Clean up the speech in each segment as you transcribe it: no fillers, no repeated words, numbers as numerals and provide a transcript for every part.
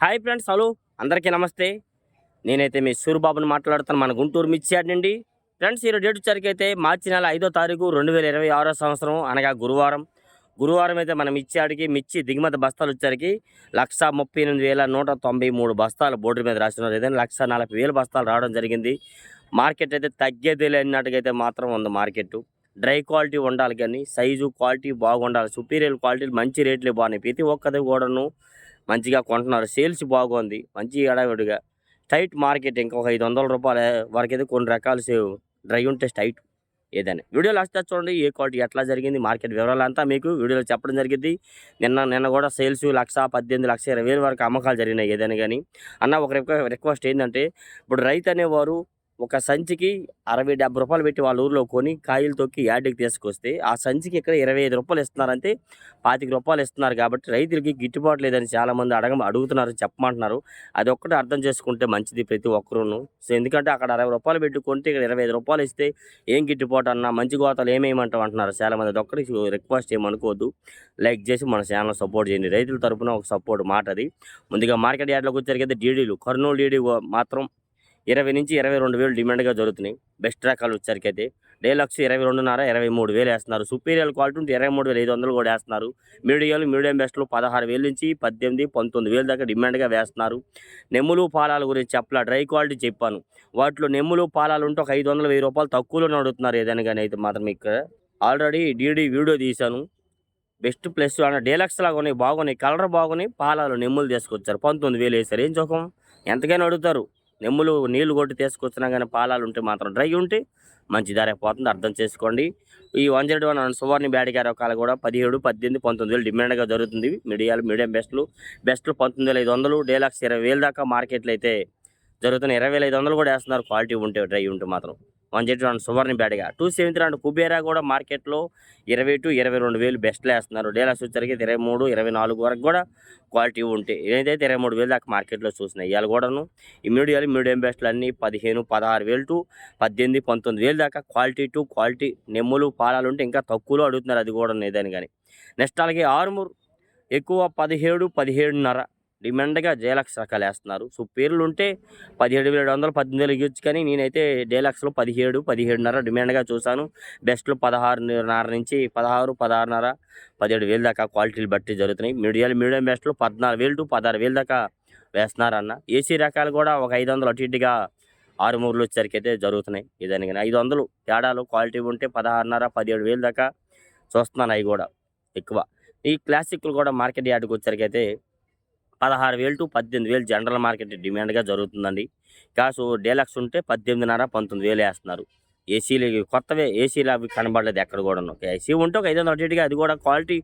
Hi friends, hello అందరికీ నమస్తే. నేనైతే మీ సూరిబాబుని మాట్లాడుతాను మన గుంటూరు మిర్చి యార్డ్ నుండి. ఫ్రెండ్స్, ఈరోజు డేట్ వచ్చరికి మార్చి నెల 5వ తారీఖు 2026 సంవత్సరం అనగా గురువారం అయితే మన మిర్చి యార్డ్కి మిర్చి దిగుమతి బస్తాలు వచ్చరికి 138,193 బస్తాలు బోర్డు మీద రాస్తున్నారు. ఏదైనా 140,000 బస్తాలు రావడం జరిగింది. మార్కెట్ అయితే తగ్గేది లేనట్టుగైతే మాత్రం ఉంది మార్కెట్. డ్రై క్వాలిటీ ఉండాలి, కానీ సైజు క్వాలిటీ బాగుండాలి. సుపీరియర్ క్వాలిటీ మంచి రేట్లు బాగున్నాయి. ప్రతి ఒక్కది కూడాను మంచిగా కొంటున్నారు. సేల్స్ బాగుంది, మంచి హడావిడిగా టైట్ మార్కెట్. ఇంకొక 500 రూపాయల వరకైతే కొన్ని రకాలు డ్రై ఉంటే టైట్. ఏదైనా వీడియో లాస్ట్ చూడండి, ఏ క్వాలిటీ ఎట్లా జరిగింది మార్కెట్ వివరాలంతా మీకు వీడియోలో చెప్పడం జరిగింది. నిన్న కూడా సేల్స్ 1,18,000 1,20,000 వరకు అమ్మకాలు జరిగినాయి. ఏదైనా కానీ అన్న ఒక రిక్వెస్ట్ ఏంటంటే, ఇప్పుడు రైతు అనేవారు ఒక సంచికి 60-70 రూపాయలు పెట్టి వాళ్ళ ఊర్లో కొని కాయలు తొక్కి యార్డుకి తీసుకొస్తే ఆ సంచికి ఇక్కడ 25 రూపాయలు ఇస్తున్నారంటే 25 రూపాయలు ఇస్తున్నారు. కాబట్టి రైతులకి గిట్టుబాటు లేదని చాలామంది అడుగుతున్నారు, చెప్పమంటున్నారు. అది ఒక్కటి అర్థం చేసుకుంటే మంచిది ప్రతి ఒక్కరూను. సో ఎందుకంటే అక్కడ 60 రూపాయలు పెట్టి కొంటే ఇక్కడ 25 రూపాయలు ఇస్తే ఏం గిట్టుబాటు అన్న, మంచి గోతాలు ఏమేయమంటావు అంటున్నారు చాలామంది. అది ఒక్కటి రిక్వెస్ట్ ఏమనుకోవద్దు. లైక్ చేసి మన ఛానల్ సపోర్ట్ చేయండి. రైతుల తరపున ఒక సపోర్ట్ మాట అది. ముందుగా మార్కెట్ యార్డ్లోకి వచ్చేసరికి డీడీలు కర్నూలు డీడీ మాత్రం 20 నుంచి 22,000 డిమాండ్గా జరుగుతున్నాయి. బెస్ట్ రకాలు వచ్చేసరికి డేలక్స్ 22.5 23,000 వేస్తున్నారు. సుపీరియర్ క్వాలిటీ ఉంటే 23,500 కూడా వేస్తున్నారు. మీడియం బెస్ట్లు 16,000 నుంచి 18,000 19,000 దాకా డిమాండ్గా వేస్తున్నారు. నెమ్ములు పాలాల గురించి చెప్పలా, డ్రై క్వాలిటీ చెప్పాను. వాటిలో నెమ్ములు పాలాలు ఉంటే ఒక 500-1000 రూపాయలు తక్కువలోనే అడుగుతున్నారు. ఏదైనా కానీ అయితే మాత్రం ఇక్కడ ఆల్రెడీ డీడీ వీడియో తీశాను. బెస్ట్ ప్లస్ అన్న డేలక్స్ లాగా ఉన్నాయి, బాగున్నాయి, కలర్ బాగున్నాయి. పాలాలు నెమ్ములు తీసుకొచ్చారు, 19,000 వేశారు. ఏం చోకం, ఎంతకైనా అడుగుతారు. నెమ్ములు నీళ్లు కొట్టి తీసుకొచ్చినా కానీ పాలాలు ఉంటే మాత్రం డ్రై ఉంటే మంచి ధర పోతుంది, అర్థం చేసుకోండి. ఈ 101 సువర్ణ బ్యాడిగా రకాలు కూడా 17, 18, 19,000 డిమాండ్గా జరుగుతుంది. మీడియం బెస్ట్లు 19,500, డేలక్స్ 20,000 దాకా మార్కెట్లో అయితే జరుగుతున్నాయి. 20,500 కూడా వేస్తున్నారు క్వాలిటీ ఉంటే, డ్రై ఉంటే మాత్రం. 101 సువర్ణ బ్యాడిగా 272 కుబేరా కూడా మార్కెట్లో 20-22,000 బెస్ట్లు వేస్తున్నారు. డేలక్స్ వచ్చరికి 23, 24 వరకు కూడా క్వాలిటీ ఉంటే, ఏదైతే 23,000 దాకా మార్కెట్లో చూసినాయి. ఇవాళ కూడాను ఈ మీడియం బెస్ట్లు అన్నీ 15, 16,000 టు 18, 19,000 దాకా క్వాలిటీ నెమ్ములు పాలాలు ఉంటే ఇంకా తక్కువలో అడుగుతున్నారు. అది కూడా ఏదని కానీ. నెక్స్ట్ అలాగే ఆర్మూర్ ఎక్కువ 17, 17.5 డిమాండ్గా డేలక్స్ రకాలు వేస్తున్నారు. సో పేర్లు ఉంటే 17,700, 18,000 ఇవ్వచ్చు, కానీ నేనైతే డేలక్స్లో 17, 17.5 డిమాండ్గా చూశాను. బెస్ట్లు 16.5 నుంచి 16, 16.5, 17,000 దాకా క్వాలిటీలు బట్టి జరుగుతున్నాయి. మీడియం బెస్ట్లు 14,000 టు 16,000 దాకా వేస్తున్నారన్న. ఏసీ రకాలు కూడా ఒక 500 అటు ఇటుగా 6-3 వచ్చేసరికి అయితే జరుగుతున్నాయి. ఏదైనా కానీ 500 తేడాలు క్వాలిటీ ఉంటే 16.5, 17,000 దాకా చూస్తున్నాను. అవి కూడా ఎక్కువ. ఈ క్లాసిక్లు కూడా మార్కెట్ యార్డ్కి వచ్చేసరికి అయితే 16,000 టు 18,000 జనరల్ మార్కెట్ డిమాండ్గా జరుగుతుందండి. కాసు డేలక్స్ ఉంటే 18.5, 19,000 వేస్తున్నారు. ఏసీలు కొత్తవే, ఏసీలు అవి కనబడలేదు ఎక్కడ కూడా. ఏసీ ఉంటే ఒక 500 అటు ఇటుగా, అది కూడా క్వాలిటీ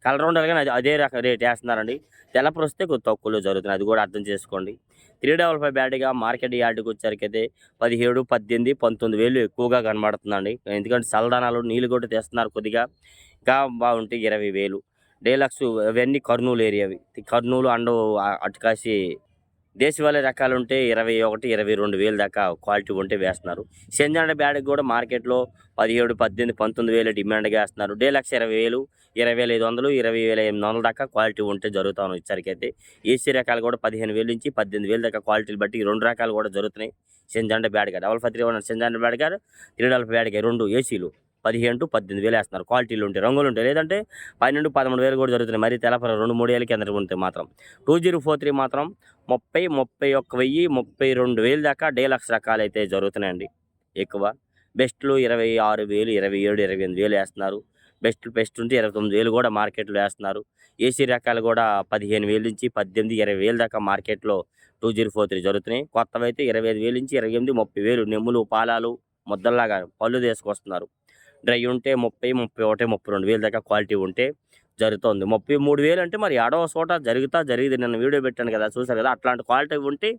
కలర్ ఉండాలి, కానీ అదే రకం రేట్ వేస్తున్నారండి. తెల్లపరు వస్తే కొద్ది తక్కువలో జరుగుతుంది, అది కూడా అర్థం చేసుకోండి. 355 బ్యాడ్గా మార్కెట్ యార్డ్కి వచ్చేసరికి అయితే 17, 18, 19,000 ఎక్కువగా కనబడుతుందండి. ఎందుకంటే చల్లదానాలు నీళ్ళు కూడా తెస్తున్నారు కొద్దిగా. ఇంకా బాగుంటే 20,000. డేలక్స్ అవన్నీ కర్నూలు ఏరియావి. కర్నూలు అండ్ అటుకాసి దేశవాళీ రకాలు ఉంటే 21, 22,000 దాకా క్వాలిటీ ఉంటే వేస్తున్నారు. సెంజాండ బ్యాడ్కి కూడా మార్కెట్లో 17, 18, 19,000 డిమాండ్గా వేస్తున్నారు. డేలక్స్ 20,000, 20,500, 20,800 దాకా క్వాలిటీ ఉంటే జరుగుతాను ఇచ్చరికైతే. ఏసీ రకాలు కూడా 15,000 నుంచి 18,000 దాకా క్వాలిటీలు బట్టి 2 రకాలు కూడా జరుగుతున్నాయి. సెంజాండ బ్యాడ్గా 5531 సెంజాండ బ్యాడ్గా 355 బ్యాడ్గా 2 ఏసీలు 15 to 18,000 వేస్తున్నారు. క్వాలిటీలు ఉంటాయి, రంగులు ఉంటాయి. లేదంటే 12, 13,000 కూడా జరుగుతున్నాయి. మరి తెలపర 2-3 ఏళ్ళ కింద ఉంటే మాత్రం. 2043 మాత్రం 30, 31,000, 32,000 దాకా డేలక్స్ రకాలు అయితే జరుగుతున్నాయండి ఎక్కువ. బెస్ట్లు 26,000, 27, 28,000 వేస్తున్నారు. బెస్ట్ ఉంటే 29,000 కూడా మార్కెట్లో వేస్తున్నారు. ఏసీ రకాలు కూడా 15,000 నుంచి 18, 20,000 దాకా మార్కెట్లో 2043 జరుగుతున్నాయి. కొత్తవి అయితే 25,000 నుంచి 28, 30,000 నెమ్ములు పాలాలు ముద్దల్లాగా పళ్ళు తీసుకొస్తున్నారు. డ్రై ఉంటే 30, 31, 32,000 దాకా క్వాలిటీ ఉంటే జరుగుతుంది. 33,000 అంటే మరి ఆడవ చోట జరిగింది. నిన్న వీడియో పెట్టాను కదా, చూసారు కదా. అట్లాంటి క్వాలిటీ ఉంటే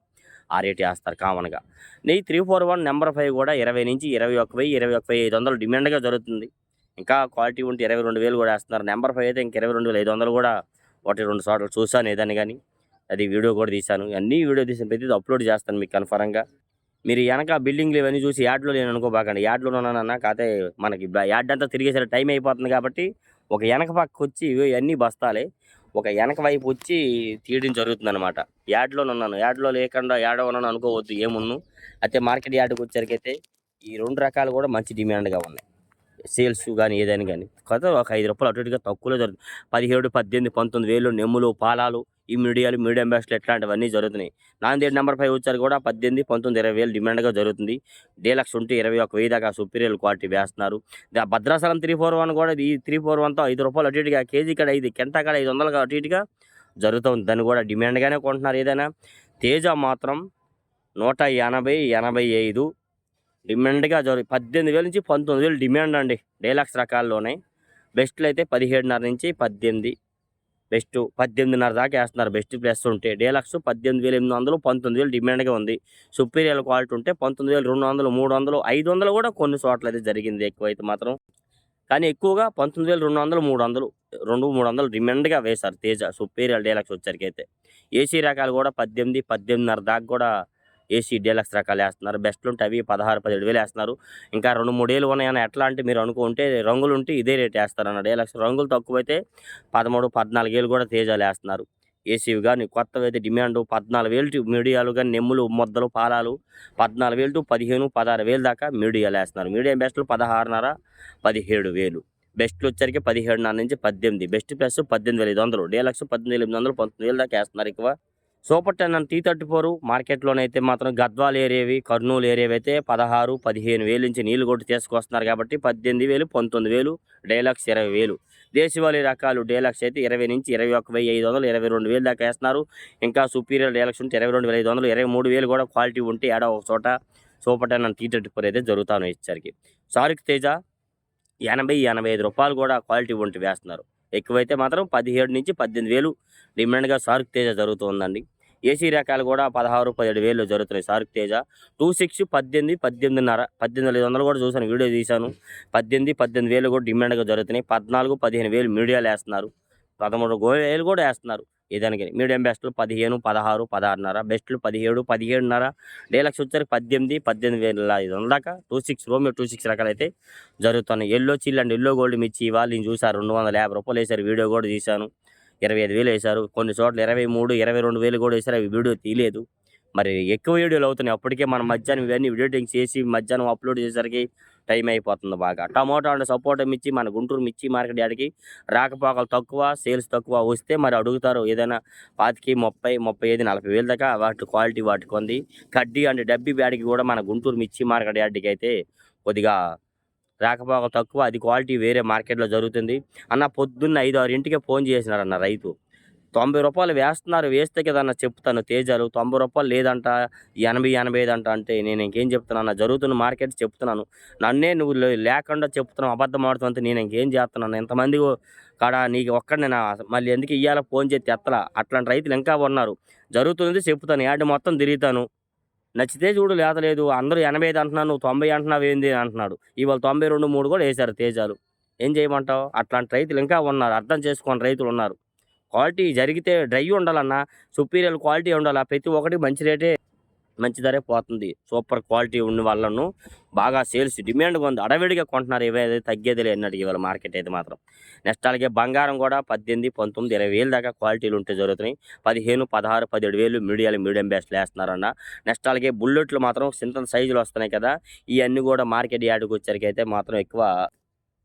ఆ రేట్ వేస్తారు కామన్గా. 341 నెంబర్ 5 కూడా 20 నుంచి 21,000, 21,500 డిమాండ్గా జరుగుతుంది. ఇంకా క్వాలిటీ ఉంటే 22,000 కూడా వేస్తున్నారు. నెంబర్ 5 అయితే ఇంక 22,500 కూడా 1-2 చోట్ల చూశాను ఏదని కానీ. అది వీడియో కూడా తీశాను. అన్నీ వీడియో తీసిన ప్రతిదీ అప్లోడ్ చేస్తాను మీకు కన్ఫర్మ్గా. మీరు వెనక బిల్డింగ్లు ఇవన్నీ చూసి యార్డ్లో నేను అనుకోబాకండి. యార్డ్లో ఉన్నానన్నా కాకపోతే మనకి యార్డ్ అంతా తిరిగేసరికి టైం అయిపోతుంది. కాబట్టి ఒక వెనక పక్కకు వచ్చి ఇవన్నీ బస్తాలే ఒక వెనక వైపు వచ్చి తీయడం జరుగుతుందనమాట. యార్డ్‌లోనే ఉన్నాను. యార్డ్‌లో లేకుండా యాడో ఉన్నాను అనుకోవద్దు ఏమున్ను. అయితే మార్కెట్ యార్డ్‌కి వచ్చేసరికైతే ఈ 2 రకాలు కూడా మంచి డిమాండ్‌గా ఉన్నాయి. సేల్స్ గాని ఏదైనా గాని. కాకపోతే ఒక రూ. 5 అటు ఇటుగా తక్కువలో జరుగుతుంది. 17, 18, 19,000 నెమ్ములు, పాలాలు, ఈ మీడియాలు, మీడియం బెస్ట్‌లు ఇట్లాంటివన్నీ జరుగుతున్నాయి. నాందేడ్ నంబర్ 5 వచ్చేసరికి కూడా 18, 19, 20,000 డిమాండ్‌గా జరుగుతుంది. డీలక్స్ ఉంటే 21,000 దాకా సుపీరియర్ క్వాలిటీ వేస్తున్నారు. భద్రాచలం 341 కూడా ఈ 341తో రూ. 5 అటు ఇటుగా కేజీ కాడ 5 కింటా కాడ 500 అటు ఇటుగా జరుగుతుంది. దాన్ని కూడా డిమాండ్‌గానే కొంటున్నారు ఏదైనా. తేజ మాత్రం 180, 85 డిమాండ్‌గా 18,000 నుంచి 19,000 డిమాండ్ అండి. డీలక్స్ రకాల్లోనే. బెస్ట్‌లు అయితే 17.5 నుంచి 18 బెస్ట్ 18.5 దాకా ఏస్తున్నారు బెస్ట్ ప్లస్ ఉంటే. డీలక్స్ 18,800, 19,000 డిమాండ్‌గా ఉంది. సుపీరియర్ క్వాలిటీ ఉంటే 19,200, 300, 500 కూడా కొన్ని చోట్లయితే జరిగింది ఎక్కువైతే మాత్రం. కానీ ఎక్కువగా 19,200, 300 300 డిమాండ్‌గా వేశారు తేజ సుపీరియర్ డీలక్స్ వచ్చేసరికైతే. ఏసీ రకాలు కూడా 18, 18.5 దాకా కూడా ఏసీ డీలక్స్ రకాలు ఏస్తున్నారు. బెస్ట్‌లు ఉంటే అవి 16, 17,000 ఏస్తున్నారు. ఇంకా 2, 3 ఏళ్ళు ఉన్నాయన్న ఎట్లా అంటే మీరు అనుకుంటే రంగులుంటే ఇదే రేట్ ఏస్తారన్న డీలక్స్. రంగులు తక్కువైతే 13, 14,000 కూడా తేజాలు ఏస్తున్నారు. ఏసీవి గాని కొత్తవైతే డిమాండు 14,000 మీడియాలు గాని నెమ్ములు, ముద్దలు, పాలాలు 14,000 15, 16,000 దాకా మీడియాలు ఏస్తున్నారు. మీడియం బెస్ట్‌లు 16.5, 17,000. బెస్ట్‌లు వచ్చరికి 17.5 నుంచి 18. Best plus 18,500. డీలక్స్ 18,800, 19,000 దాకా ఏస్తున్నారు ఎక్కువ. సూపర్ 10 అండ్ T34 మార్కెట్‌లోనైతే మాత్రం గద్వాల్ ఏరియావి, కర్నూలు ఏరియావి అయితే 16, 15,000 నుంచి నీళ్లు కొట్టి తీసుకొస్తున్నారు కాబట్టి 18,000, 19,000. డీలక్స్ 20,000. దేశవాళీ రకాలు డీలక్స్ అయితే 20 నుంచి 21,500, 22,000 దాకా ఏస్తున్నారు. ఇంకా సుపీరియర్ డీలక్స్ ఉంటే 22,500, 23,000 కూడా క్వాలిటీ ఉంటే ఏడో ఒక చోట సూపర్ 10 అండ్ T34 అయితే జరుగుతాను ఇచ్చరికి. సారిక్ తేజ 80, 85 రూపాయలు కూడా క్వాలిటీ ఉంటే వేస్తున్నారు. ఎక్కువైతే మాత్రం 17 నుంచి 18,000 డిమాండ్‌గా సార్క్ తేజ జరుగుతుందండి. ఏసీ రకాలు కూడా 16, 17,000 జరుగుతున్నాయి సార్క్ తేజ. 26, 18, 18.5, 18,500 కూడా చూసాను వీడియో తీశాను. 18, 18,000 కూడా డిమాండ్‌గా జరుగుతున్నాయి. 14, 15,000 మీడియాలు ఏస్తున్నారు. 13,000 కూడా ఏస్తున్నారు. ఏదానికి మీడియం బెస్ట్‌లు 15, 16, 16.5, బెస్ట్‌లు 17, 17.5, డీలక్స్ వచ్చరికి 18, 18,500 దాకా 26 రోమియో 26 రకాలైతే జరుగుతున్నాయి. Yellow chill and yellow gold మిర్చి ఇవాళ నేను చూసాను రూ. 250 ఏశారు. వీడియో కూడా తీశాను. 25,000 ఏశారు. కొన్ని చోట్ల 23, 22,000 కూడా ఏశారు. అవి వీడియో తీయలేదు. మరి ఎక్కువ వీడియోలు అవుతున్నాయి. అప్పటికే మనం మధ్యాహ్నం ఇవన్నీ ఎడిటింగ్ చేసి మధ్యాహ్నం అప్లోడ్ చేసేసరికి టైం అయిపోతుంది బాగా. టమాటో అండ్ సపోటా మిర్చి మన గుంటూరు మిర్చి మార్కెట్ యార్డ్‌కి రాకపోకలు తక్కువ, సేల్స్ తక్కువ వస్తే మరి అడుగుతారు ఏదైనా 25, 30, 35, 40,000 దాకా వాటి క్వాలిటీ వాటికి ఉంది. కడ్డీ అండ్ డబ్బీ బ్యాడ్‌కి కూడా మన గుంటూరు మిర్చి మార్కెట్ యార్డ్‌కి అయితే కొద్దిగా రాకపోకలు తక్కువ. అది క్వాలిటీ వేరే మార్కెట్‌లో జరుగుతుంది. అన్న పొద్దున్న 5, 6కే ఫోన్ చేసినారన్న రైతు. రూ. 90 వేస్తున్నారు. వేస్తే కదన్నా చెప్తాను తేజాలు. రూ. 90 లేదంట. 80, 85 అంట అంటే నేను ఇంకేం చెప్తున్నాను. జరుగుతున్న మార్కెట్ చెప్తున్నాను. నన్నే నువ్వు లేకుండా చెప్తున్నావు అబద్ధం ఆడుతావు అంటే నేను ఇంకేం చేస్తున్నాను. ఇంతమంది కాడ నీకు ఒక్కడినేనా మళ్ళీ ఎందుకు ఇయ్యాల ఫోన్ చేసి ఎత్తలా. అట్లాంటి రైతులు ఇంకా ఉన్నారు. జరుగుతుంది చెప్తాను. యార్డ్ మొత్తం తిరుగుతాను. నచ్చితే చూడు లేత లేదు. అందరూ 85 అంటున్నారు. నువ్వు 90 అంటున్నావేంది అంటున్నాడు. ఇవాళ 92, 3 కూడా ఏశారు తేజాలు. ఏం చేయమంటావు? అట్లాంటి రైతులు ఇంకా ఉన్నారు. అర్థం చేసుకోని రైతులున్నారు. క్వాలిటీ జరిగితే డ్రై ఉండాలన్నా. సుపీరియర్ క్వాలిటీ ఉండాలా. ప్రతి ఒక్కటి మంచి రేటే మంచి ధరే పోతుంది. సూపర్ క్వాలిటీ ఉన్న వాళ్ళను బాగా సేల్స్ డిమాండ్‌గా ఉంది. అడవిడిగా కొంటున్నారు. ఏవైతే తగ్గేదిలే అన్నట్టు ఇవాళ మార్కెట్ అయితే మాత్రం. నెక్స్ట్ అలాగే బంగారం కూడా 18, 19, 20,000 దాకా క్వాలిటీలు ఉంటే జరుగుతున్నాయి. 15, 16, 17,000 మీడియం బెస్ట్‌లు ఏస్తున్నారన్న. నెక్స్ట్ అలాగే బుల్లెట్లు మాత్రం సింతల సైజులు వస్తున్నాయి కదా! ఇయన్నీ కూడా మార్కెట్ యార్డ్‌కి వచ్చేసరికైతే మాత్రం ఎక్కువ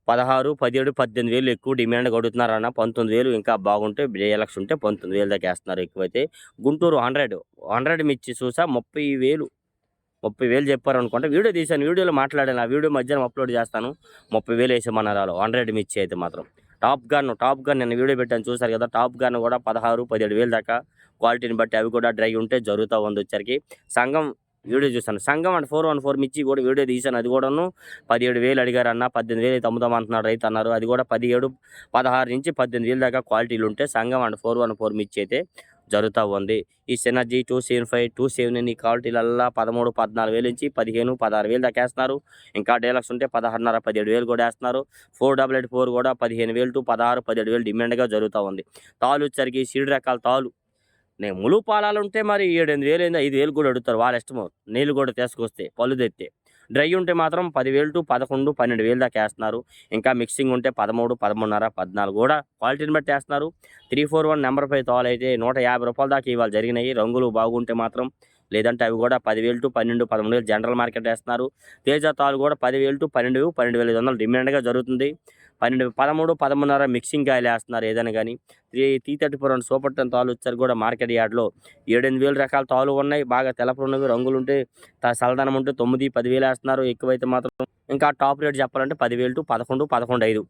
16, 17, 18,000 ఎక్కువ డిమాండ్‌గా అడుగుతున్నారన్న. 19,000 ఇంకా బాగుంటే డీలక్స్ ఉంటే 19,000 దాకా ఏస్తున్నారు ఎక్కువైతే. గుంటూరు 100 మిర్చి చూసా 30,000 చెప్పారనుకుంటా. వీడియో తీశాను. వీడియోలో మాట్లాడాను. ఆ వీడియో మధ్యాహ్నం అప్లోడ్ చేస్తాను. 30,000 ఏసేమన్నారు ఆళ్ళు 100 మిర్చి అయితే మాత్రం. టాప్ గన్ నిన్న వీడియో పెట్టాను చూసారు కదా! టాప్ గన్ కూడా 16, 17,000 దాకా క్వాలిటీని బట్టి అవి కూడా డ్రై ఉంటే జరుగుతా ఉంది వచ్చరికి. సంఘం వీడియో చూసాను. సంఘం అండ్ 414 మిర్చి కూడా వీడియో తీశాను. అది కూడాను 17,000 అడిగారన్న. 18,000 అయితే అమ్ముదాం అంటున్నాడు రైతు అన్నారు. అది కూడా 17, 16 నుంచి 18,000 దాకా క్వాలిటీలు ఉంటే సంఘం అండ్ 414 మిర్చి అయితే జరుగుతా ఉంది. ఈ సినర్జీ 275, 279 ఈ క్వాలిటీలల్లా 13, 14,000 నుంచి 15, 16,000 దాకా ఏస్తున్నారు. ఇంకా డీలక్స్ ఉంటే 16.5, 17,000 కూడా ఏస్తున్నారు. 4884 కూడా 15,000 to 16, 17,000 డిమాండ్‌గా జరుగుతా ఉంది. తాలు వచ్చరికి సీడ్ రకాల తాలు ములుగు పాలాలుంటే మరి 7, 8,000 5,000 కూడా అడుగుతారు. వాళ్ళ ఇష్టము. నీళ్ళు కూడా తీసుకొస్తే పళ్ళు తెత్తే. డ్రై ఉంటే మాత్రం 10,000 టు 11, 12,000 దాకా వేస్తున్నారు. ఇంకా మిక్సింగ్ ఉంటే 13, 13.5, 14 కూడా క్వాలిటీని బట్టి వేస్తున్నారు. 341 నెంబర్ 5 తాళ్ళైతే రూ. 150 దాకా ఇవాళ జరిగినాయి. రంగులు బాగుంటే మాత్రం, లేదంటే అవి కూడా 10,000 టు 12, 13,000 జనరల్ మార్కెట్ వేస్తున్నారు. తేజ తాళ్ళు కూడా 10,000 టు 12, 12,500 డిమాండ్గా జరుగుతుంది. 12, 13, 13.5 మిక్సింగ్ కాయలు వేస్తున్నారు ఏదైనా కానీ. T34 సూపర్ 10 తాళ్ళు వచ్చారు కూడా మార్కెట్ యార్డ్లో 7,000, 8,000 రకాల తాళ్ళు ఉన్నాయి. బాగా తెలపలు ఉన్నవి, రంగులు ఉంటే చల్లదనం ఉంటే 9, 10,000 వేస్తున్నారు. ఎక్కువైతే మాత్రం ఇంకా టాప్ రేట్ చెప్పాలంటే 10,000 టు 11, 11,500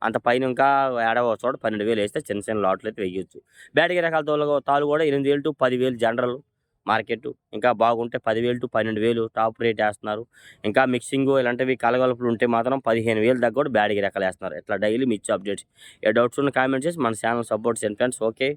అంత పైన ఇంకా ఏడవ చోట 12,000 వేస్తే చిన్న చిన్న లాట్లు అయితే వేయొచ్చు. బ్యాటరీ రకాల తాళ్ళు కూడా 8,000 టు 10,000 జనరల్ మార్కెట్. ఇంకా బాగుంటే 10,000 టు 12,000 టాప్ రేట్ వేస్తున్నారు. ఇంకా మిక్సింగ్ ఇలాంటివి కలగలుపులు ఉంటే మాత్రం 15,000 దాకా కూడా బ్యాటరీ రకాలు వేస్తున్నారు. ఇట్లా డైలీ మిర్చి అప్డేట్స్. ఏ డౌట్స్ ఉన్న కామెంట్ చేసి మన ఛానల్ సపోర్ట్ చేయండి ఫ్రెండ్స్. ఓకే.